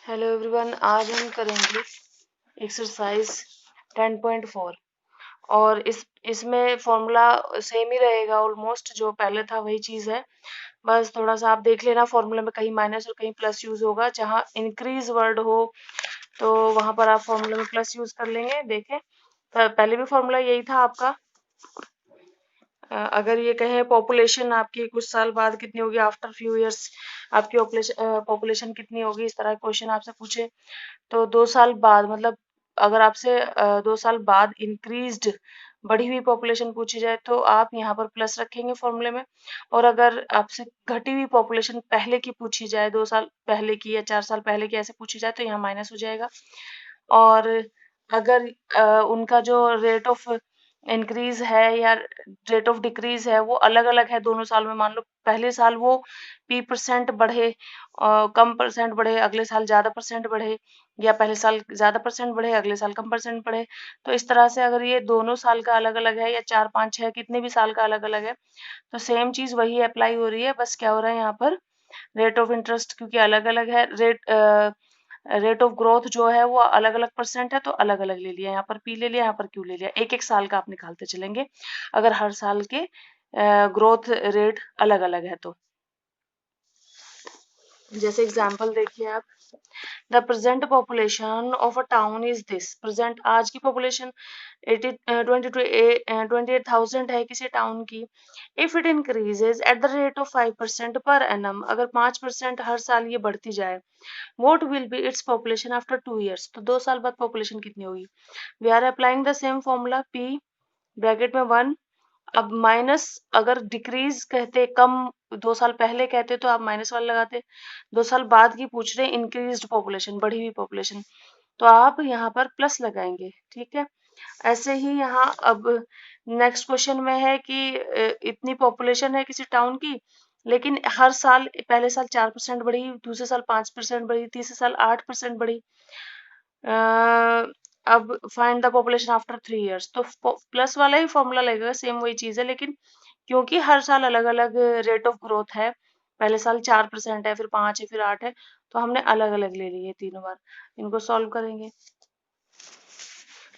Hello everyone, आज हम करेंगे एक्सरसाइज 10.4 और इसमें फॉर्मूला सेम ही रहेगा। ऑलमोस्ट जो पहले था वही चीज़ है। बस थोड़ा सा आप देख लेना, फॉर्मूला में कहीं माइनस और कहीं प्लस यूज होगा। जहाँ इंक्रीज वर्ड हो तो वहां पर आप फॉर्मूला में प्लस यूज कर लेंगे। देखें, पहले भी फॉर्मूला यही था आपका। अगर ये कहें पॉपुलेशन आपकी कुछ साल बाद कितनी होगी, आफ्टर फ्यू इयर्स आपकी पॉपुलेशन कितनी होगी, इस तरह क्वेश्चन आपसे पूछे तो 2 साल बाद, मतलब अगर आपसे 2 साल बाद इंक्रीज्ड बढ़ी हुई पॉपुलेशन पूछी जाए तो आप यहाँ पर प्लस रखेंगे फॉर्मूले में। और अगर आपसे घटी हुई पॉपुलेशन पहले की पूछी जाए, 2 साल पहले की या 4 साल पहले की ऐसे पूछी जाए तो यहाँ माइनस हो जाएगा। और अगर उनका जो रेट ऑफ इंक्रीज है या रेट ऑफ डिक्रीज है वो अलग अलग है दोनों साल में। मान लो पहले साल वो p% बढ़े, कम परसेंट बढ़े, अगले साल ज्यादा परसेंट बढ़े, या पहले साल ज्यादा परसेंट बढ़े अगले साल कम परसेंट बढ़े। तो इस तरह से अगर ये दोनों साल का अलग अलग है या 4 5 6 कितने भी साल का अलग अलग है तो सेम चीज वही अप्लाई हो रही है। बस क्या हो रहा है यहाँ पर, रेट ऑफ इंटरेस्ट क्योंकि अलग अलग है, रेट ऑफ ग्रोथ जो है वो अलग अलग परसेंट है तो अलग अलग ले लिया। यहाँ पर पी ले लिया, यहाँ पर क्यू ले लिया। एक एक साल का आप निकालते चलेंगे अगर हर साल के ग्रोथ रेट अलग अलग है तो। जैसे एग्जाम्पल देखिए आप, the present population of a town is this. Present आज की पॉपुलेशन 28,000 है किसी टाउन की। If it increases at the rate of 5% per annum, अगर 5% हर साल ये बढ़ती जाए, what will be its population after 2 years, तो 2 साल बाद पॉपुलेशन कितनी होगी। We are applying the same formula, P bracket में 1। अब माइनस, अगर डिक्रीज कहते, कम 2 साल पहले कहते तो आप माइनस वाला लगाते। 2 साल बाद की पूछ रहे, इंक्रीज्ड पॉपुलेशन, बढ़ी हुई पॉपुलेशन, तो आप यहाँ पर प्लस लगाएंगे। ठीक है, ऐसे ही यहाँ अब नेक्स्ट क्वेश्चन में है कि इतनी पॉपुलेशन है किसी टाउन की, लेकिन हर साल, पहले साल 4% बढ़ी, दूसरे साल 5% बढ़ी, तीसरे साल 8% बढ़ी। अब find the population after 3 years, तो प्लस वाला ही फॉर्मूला लगेगा, सेम वही चीज है, लेकिन क्योंकि हर साल अलग अलग रेट ऑफ ग्रोथ है, पहले साल 4% है, फिर 5 है, फिर 8 है, तो हमने अलग अलग ले लिए तीनों बार। इनको सॉल्व करेंगे।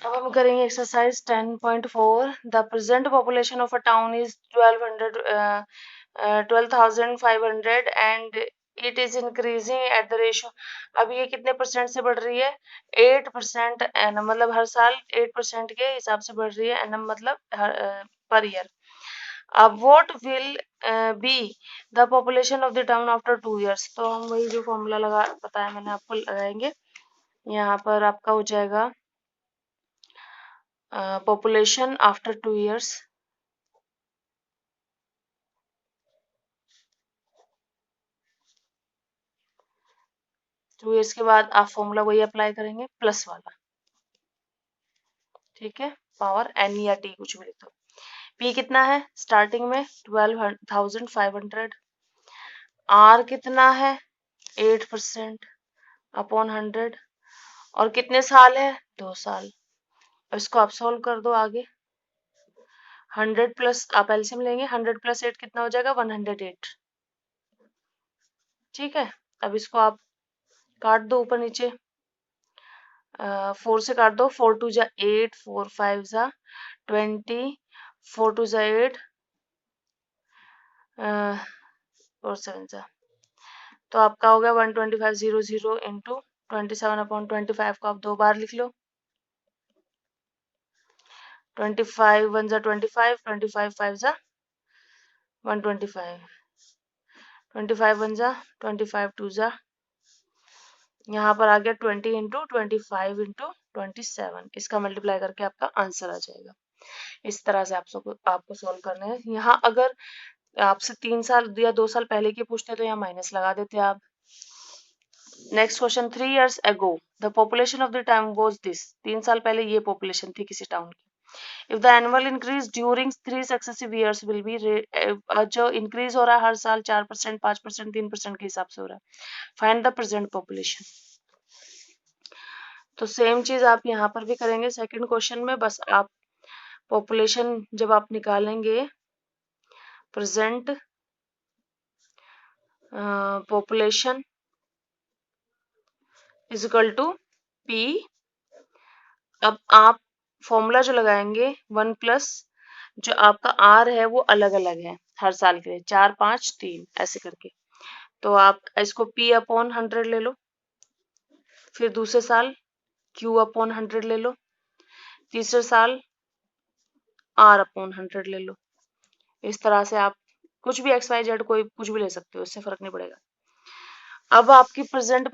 अब हम करेंगे exercise 10.4। The present population of a town is 12,500 and it is increasing at the ratio. अब ये कितने परसेंट से बढ़ रही है, 8% एनम, मतलब हर साल 8% के हिसाब से बढ़ रही है। एनम मतलब पर ईयर। अब what will be the population of the town after 2 years, तो हम वही जो फॉर्मूला लगा बताया मैंने आपको लगाएंगे। यहाँ पर आपका हो जाएगा population after 2 years, के बाद आप फॉर्मूला वही अप्लाई करेंगे, प्लस वाला। ठीक है, पावर एन या टी कुछ भी लिख दो। पी कितना है स्टार्टिंग में 12,500, आर कितना है 8% अपॉन 100, और कितने साल है 2 साल। इसको आप सॉल्व कर दो आगे। 100 प्लस, आप एलसीएम लेंगे, 100 प्लस 8 कितना हो जाएगा 108। ठीक है, अब इसको आप काट दो ऊपर नीचे, 4 से काट दो, 4 2 जा 8, 4 5 जा 20, 4 2 जा 8, 4 7 जा, तो आपका हो गया 125,000 इंटू 27/25 को आप 2 बार लिख लो। 25 1 जा 25, 25 5 जा 125, 25 1 जा 25 2 जा, यहाँ पर आ गया 20 इंटू 25 इंटू 27, इसका मल्टीप्लाई करके आपका आंसर आ जाएगा। इस तरह से आपको सॉल्व करना है। यहाँ अगर आपसे 3 साल या 2 साल पहले की पूछते तो यहाँ माइनस लगा देते आप। Next question, 3 years ago the population of the town was this. 3 साल पहले ये पॉपुलेशन थी किसी टाउन की। If the annual increase during 3 successive years will be, जो इंक्रीज हो रहा है हर साल 4%, 5%, 3% के हिसाब से हो रहा है। Find the present population. तो सेम चीज आप यहाँ पर भी करेंगे सेकंड क्वेश्चन में। बस आप पॉपुलेशन जब आप निकालेंगे, present population is equal to P. अब आप फॉर्मूला जो लगाएंगे 1+ जो आपका आर है वो अलग अलग है हर साल के लिए, 4 5 3 ऐसे करके। तो आप इसको P अपॉन 100 ले लो, फिर दूसरे साल Q अपॉन 100 ले लो, तीसरे साल R अपॉन 100 ले लो। इस तरह से आप कुछ भी XYZ कोई कुछ भी ले सकते हो, इससे फर्क नहीं पड़ेगा। अब आपकी प्रेजेंट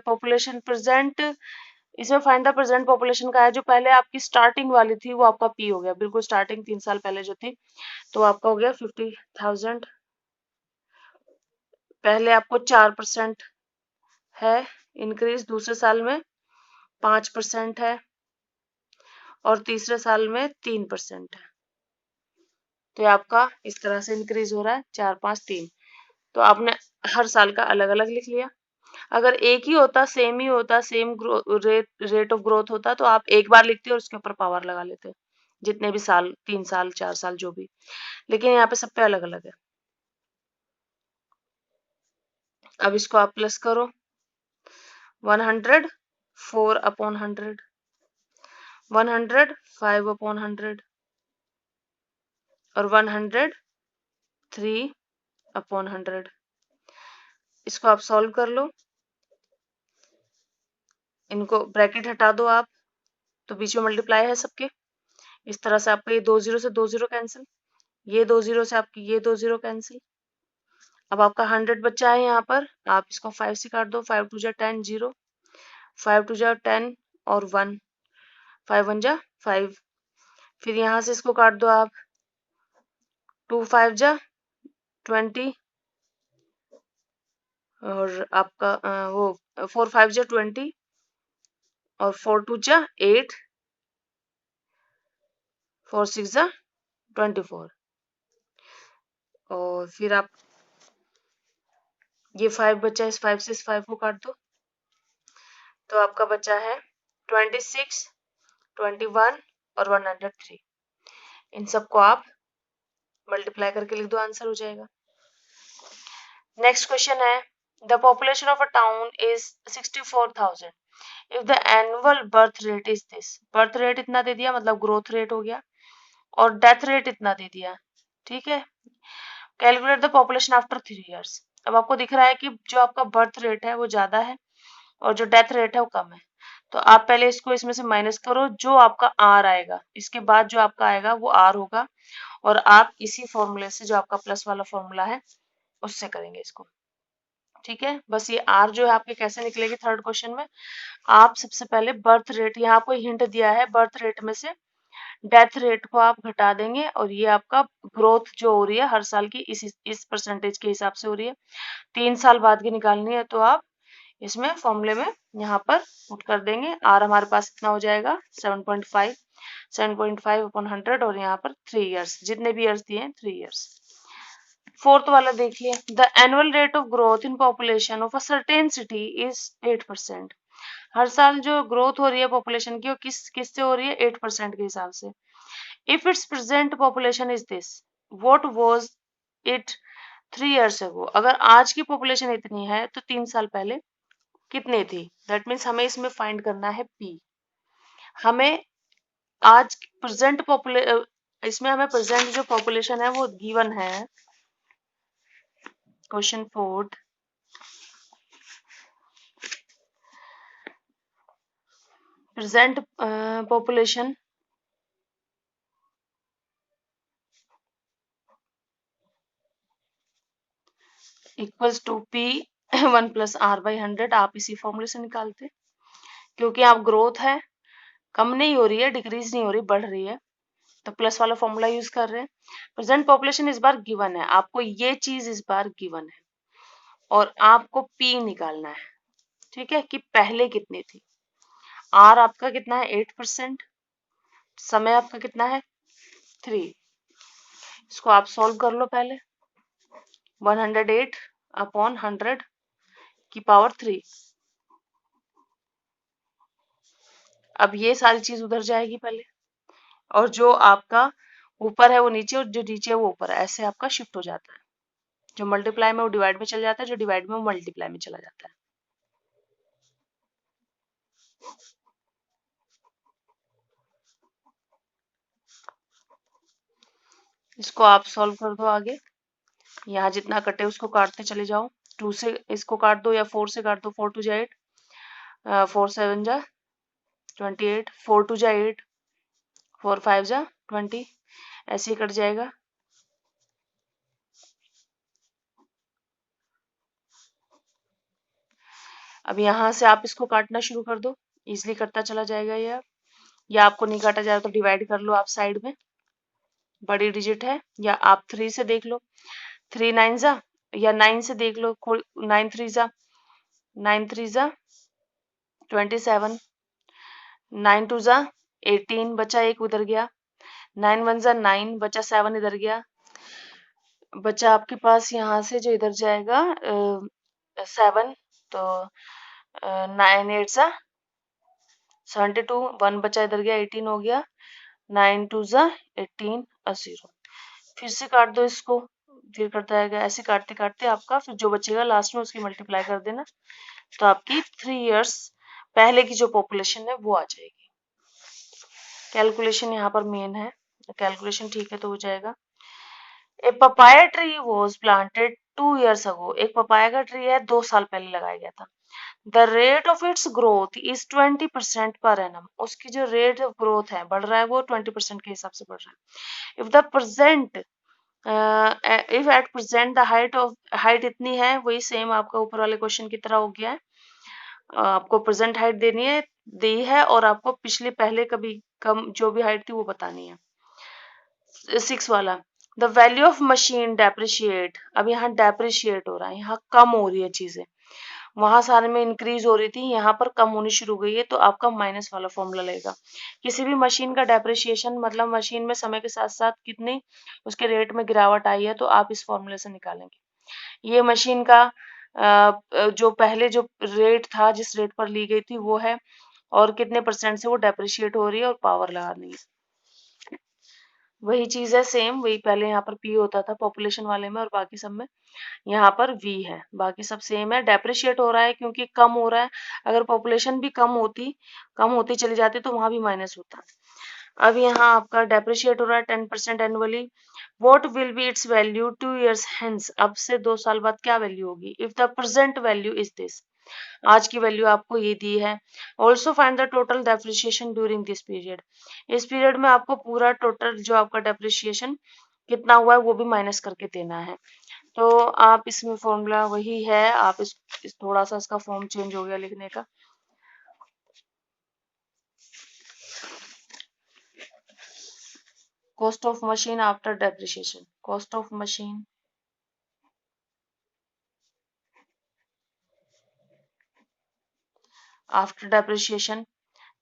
पॉपुलेशन प्रेजेंट, इसमें फाइंड द प्रेजेंट पॉपुलेशन का है। जो पहले आपकी स्टार्टिंग वाली थी वो आपका P हो गया, बिल्कुल स्टार्टिंग 3 साल पहले जो थी, तो आपका हो गया 50,000। पहले आपको 4% है इंक्रीज, दूसरे साल में 5% है, और तीसरे साल में 3% है। तो ये आपका इस तरह से इंक्रीज हो रहा है, 4 5 3। तो आपने हर साल का अलग अलग लिख लिया। अगर एक ही होता, सेम ही होता, सेम रेट ऑफ ग्रोथ होता, तो आप एक बार लिखते और उसके ऊपर पावर लगा लेते, जितने भी साल, 3 साल 4 साल जो भी। लेकिन यहाँ पे सब पे अलग अलग है। अब इसको आप प्लस करो, 100 4 अपॉन 100, 100 5 अपॉन 100, और 100 3 अपॉन 100। इसको आप सॉल्व कर लो, इनको ब्रैकेट हटा दो आप, तो बीच में मल्टीप्लाई है सबके। इस तरह से आपका ये 2 0 से 2 0 कैंसिल, ये 2 0 से आपकी ये 2 0 कैंसिल। अब आपका 100 बच्चा है यहाँ पर, आप इसको 5 से काट दो, 5 2 जा 10 0, 5 2 जा 10 और 1, 5 1 जा 5। फिर यहाँ से इसको काट दो आप, 2 5 जा 20, और आपका वो 4 5 जा 20, और 4 2 जा 8, 4 6 जा 24। और फिर आप ये 5 बचा, इस 5 से इस 5 को काट दो, तो आपका बचा है 26 21 और 103। इन सबको आप मल्टीप्लाई करके लिख दो, आंसर हो जाएगा। नेक्स्ट क्वेश्चन है, the population of a town is 64,000 if the annual birth rate is this. Birth rate इतना दे दिया, मतलब ग्रोथ रेट हो गया, और डेथ रेट इतना दे दिया, ठीक है। Calculate the population after 3 years. अब आपको दिख रहा है कि जो आपका बर्थ रेट है वो ज्यादा है और जो डेथ रेट है वो कम है, तो आप पहले इसको इसमें से माइनस करो, जो आपका आर आएगा, इसके बाद जो आपका आएगा वो आर होगा, और आप इसी फॉर्मूले से, जो आपका प्लस वाला फॉर्मूला है, उससे करेंगे इसको, ठीक है। बस ये आर जो है आपके कैसे निकलेगी थर्ड क्वेश्चन में, आप सबसे पहले बर्थ रेट, यहाँ आपको हिंट दिया है, बर्थ रेट में से डेथ रेट को आप घटा देंगे, और ये आपका ग्रोथ जो हो रही है हर साल की इस परसेंटेज के हिसाब से हो रही है, 3 साल बाद की निकालनी है, तो आप इसमें फॉर्मूले में यहाँ पर पुट कर देंगे। आर हमारे पास इतना हो जाएगा 7.5, 7.5 अपॉन 100, और यहाँ पर 3 इयर्स, जितने भी इयर्स दिए हैं 3 इयर्स। फोर्थ वाला देखिए, the annual rate of growth in population of a certain city is 8%। हर साल जो ग्रोथ हो रही है पॉपुलेशन की, वो किससे हो रही है, 8% के हिसाब से। If it's present population is this, what was it 3 years ago. अगर आज की पॉपुलेशन इतनी है तो 3 साल पहले कितनी थी, दैट मीन्स हमें इसमें फाइंड करना है पी। हमें आज प्रेजेंट इसमें हमें प्रेजेंट जो पॉपुलेशन है वो गिवन है, question fourth, present population equals to P 1+r/100। आप इसी फॉर्मूले से निकालते, क्योंकि आप ग्रोथ है कम नहीं हो रही है, डिक्रीज नहीं हो रही, बढ़ रही है, तो प्लस वाला फॉर्मूला यूज कर रहे हैं। प्रेजेंट पॉपुलेशन इस बार गिवन है, आपको ये चीज इस बार गिवन है, और आपको पी निकालना है, ठीक है, कि पहले कितनी थी। आर आपका कितना है 8%, समय आपका कितना है 3। इसको आप सॉल्व कर लो पहले, 108 अपॉन 100 की पावर 3। अब ये सारी चीज उधर जाएगी पहले, और जो आपका ऊपर है वो नीचे, और जो नीचे है वो ऊपर है, ऐसे आपका शिफ्ट हो जाता है। जो मल्टीप्लाई में वो डिवाइड में चला जाता है, जो डिवाइड में वो मल्टीप्लाई में चला जाता है। इसको आप सॉल्व कर दो आगे। यहाँ जितना कटे उसको काटते चले जाओ। 2 से इसको काट दो या 4 से काट दो। 4 2 जा 8, 4 7 जा 28, 4 2 जा 8, 4 5 जा 20, ऐसे ही कट जाएगा। अब यहाँ से आप इसको काटना शुरू कर दो, इजिली कटता चला जाएगा ये। या आपको नहीं काटा जाए तो डिवाइड कर लो आप साइड में, बड़ी डिजिट है। या आप 3 से देख लो, 3 9 जा, या 9 से देख लो, 9 3 जा 9 3 जा 27, 9 2 जा 18, बचा एक उधर गया। 9 1 जा 9, बचा 7 इधर गया। बचा आपके पास यहाँ से जो इधर जाएगा 7, तो 9 8 जा 72, 1 बचा इधर गया 18 हो गया। 9 2 जा 18 और 0। फिर से काट दो इसको, फिर करता जाएगा ऐसे काटते काटते आपका फिर जो बचेगा लास्ट में उसकी मल्टीप्लाई कर देना, तो आपकी 3 इयर्स पहले की जो पॉपुलेशन है वो आ जाएगी। कैलकुलेशन यहाँ पर मेन है, कैलकुलेशन ठीक है तो हो जाएगा। A papaya tree was planted 2 years ago। एक पपाया का ट्री है 2 साल पहले लगाया गया था। The rate of its growth is 20% per annum. उसकी जो रेट ऑफ ग्रोथ है बढ़ रहा है वो 20% के हिसाब से बढ़ रहा है। If the present if at present the height इतनी है, वही सेम आपका ऊपर वाले क्वेश्चन की तरह हो गया है। आपको प्रेजेंट हाइट देनी है, दी है, और आपको पिछले पहले कभी कम जो भी हाइट थी वो बतानी है। 6 वाला, the value of machine depreciate. अब यहाँ डेप्रिशिएट हो रहा है, यहाँ कम हो रही है चीजें। वहां सारे में इंक्रीज हो रही थी, यहाँ पर कम होनी शुरू हो गई है, तो आपका माइनस वाला फॉर्मूला लगेगा। किसी भी मशीन का डेप्रिशिएशन मतलब मशीन में समय के साथ साथ कितनी उसके रेट में गिरावट आई है, तो आप इस फॉर्मूले से निकालेंगे। ये मशीन का जो पहले जो रेट था, जिस रेट पर ली गई थी वो है, और कितने परसेंट से वो डेप्रिशिएट हो रही है और पावर लगा रही है। वही चीज है सेम, वही पहले यहाँ पर पी होता था पॉपुलेशन वाले में और बाकी सब में यहाँ पर वी है, बाकी सब सेम है। डेप्रिशिएट हो रहा है क्योंकि कम हो रहा है। अगर पॉपुलेशन भी कम होती चली जाती तो वहां भी माइनस होता। अब यहाँ आपका डेप्रिशिएट हो रहा है 10% annually. What will be it's value 2 years hence. अब से 2 साल बाद क्या वैल्यू होगी। If the present value is this, आज की वैल्यू आपको ये दी है। Also find the total depreciation during this period. इस पीरियड में आपको पूरा टोटल जो आपका डेप्रिशिएशन कितना हुआ है वो भी माइनस करके देना है। तो आप इसमें फॉर्मूला वही है, आप इस थोड़ा सा इसका फॉर्म चेंज हो गया लिखने का। Cost of machine after depreciation, cost of machine after depreciation,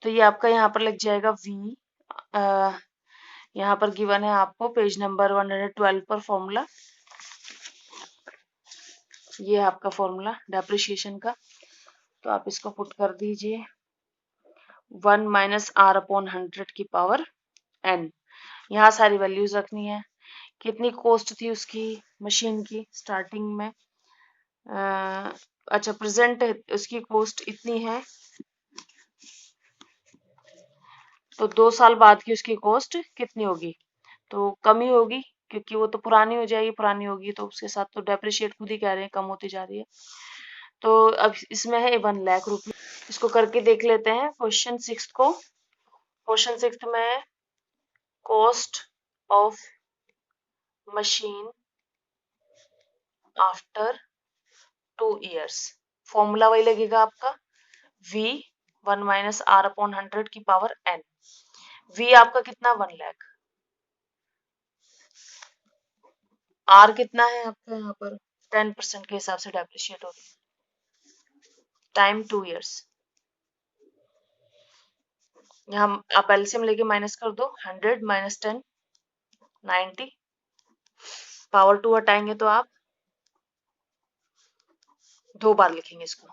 तो ये आपका यहाँ पर लग जाएगा वी। यहाँ पर गिवन है आपको पेज नंबर 112 पर फॉर्मूला। ये है आपका फॉर्मूला डेप्रिशिएशन का, तो आप इसको पुट कर दीजिए 1 माइनस आर अपॉन 100 की पावर n। यहाँ सारी वैल्यूज रखनी है। कितनी कॉस्ट थी उसकी मशीन की स्टार्टिंग में, अच्छा प्रेजेंट उसकी कॉस्ट इतनी है, तो 2 साल बाद की उसकी कॉस्ट कितनी होगी, तो कम ही होगी क्योंकि वो तो पुरानी हो जाएगी, पुरानी होगी तो उसके साथ तो डेप्रिशिएट खुद ही कह रहे हैं कम होती जा रही है। तो अब इसमें है 1 लाख रुपये। इसको करके देख लेते हैं क्वेश्चन 6 को। क्वेश्चन 6 में cost of machine after 2 years, formula वही लगेगा आपका v 1 माइनस आर अपॉन 100 की पावर n। v आपका कितना 1 लाख, r कितना है आपका यहाँ पर 10% के हिसाब से डेप्रिशिएट हो रही है, टाइम 2 years। यहाँ आप एलसीएम लेके माइनस कर दो, 100 माइनस 10 90, पावर 2 हटाएंगे तो आप 2 बार लिखेंगे इसको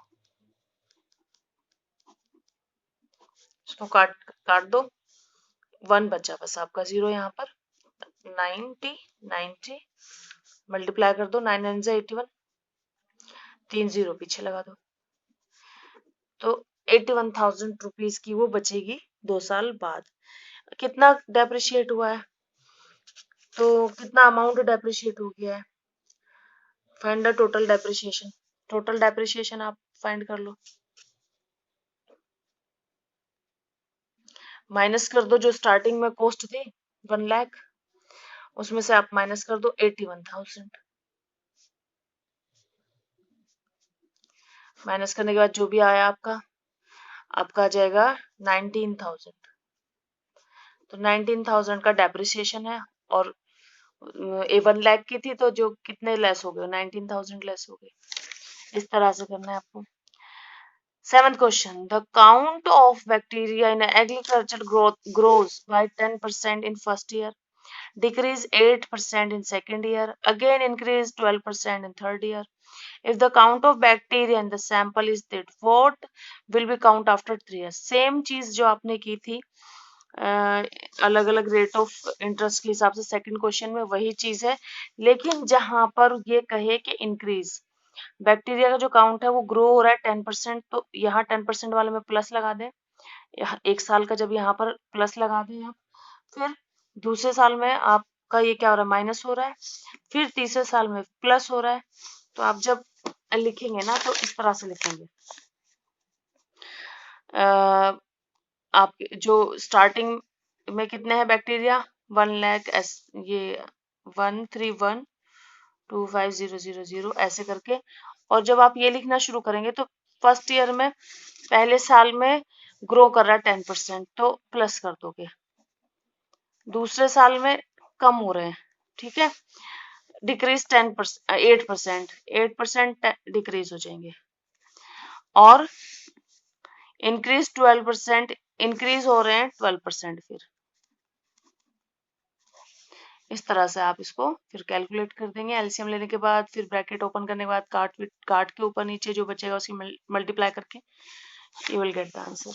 काट काट दो, 1 बचा बस आपका 0 यहाँ पर। 90 मल्टीप्लाई कर दो, 9 9 81, 3 0 पीछे लगा दो, तो 81,000 रुपीज की वो बचेगी 2 साल बाद। कितना डेप्रिशिएट हुआ है, तो कितना अमाउंट डेप्रिशिएट हो गया है, find the total depreciation. Total depreciation आप फाइंड कर लो, माइनस कर दो जो स्टार्टिंग में कॉस्ट थी 1 लाख, उसमें से आप माइनस कर दो 81,000। माइनस करने के बाद जो भी आया आपका आ जाएगा 19,000। तो 19,000 का डेप्रिसिएशन है, और ए 1 लाख की थी तो जो कितने लेस हो गए, 19,000 लेस हो गए। इस तरह से करना है आपको। 7th question, the count of bacteria in agriculture grows by 10% in first year, decrease 8% in second year, again increase 12% in third year. If the count of bacteria in the sample is that, what will be count after 3 years? Same चीज जो आपने की थी अलग अलग rate of interest के हिसाब से सेकंड क्वेश्चन में वही चीज है, लेकिन जहां पर ये कहे कि इंक्रीज बैक्टीरिया का जो काउंट है वो ग्रो हो रहा है 10%, तो यहाँ 10% वाले में प्लस लगा दें। यहाँ 1 साल का जब यहाँ पर प्लस लगा दें आप, फिर दूसरे साल में आपका ये क्या हो रहा है, माइनस हो रहा है, फिर तीसरे साल में प्लस हो रहा है। तो आप जब लिखेंगे ना तो इस तरह से लिखेंगे। आप जो स्टार्टिंग में कितने हैं बैक्टीरिया, 1 लाख, ये 1312500 ऐसे करके। और जब आप ये लिखना शुरू करेंगे तो फर्स्ट ईयर में पहले साल में ग्रो कर रहा है 10%, तो प्लस कर दोगे। दूसरे साल में कम हो रहे हैं, ठीक है, डिक्रीज 8%, 8% डिक्रीज हो जाएंगे, और इंक्रीज 12%, इंक्रीज हो रहे हैं 12%। फिर इस तरह से आप इसको फिर कैलकुलेट कर देंगे। एलसीएम लेने के बाद फिर ब्रैकेट ओपन करने के बाद काट के ऊपर नीचे जो बचेगा उसकी मल्टीप्लाई करके you will get the answer.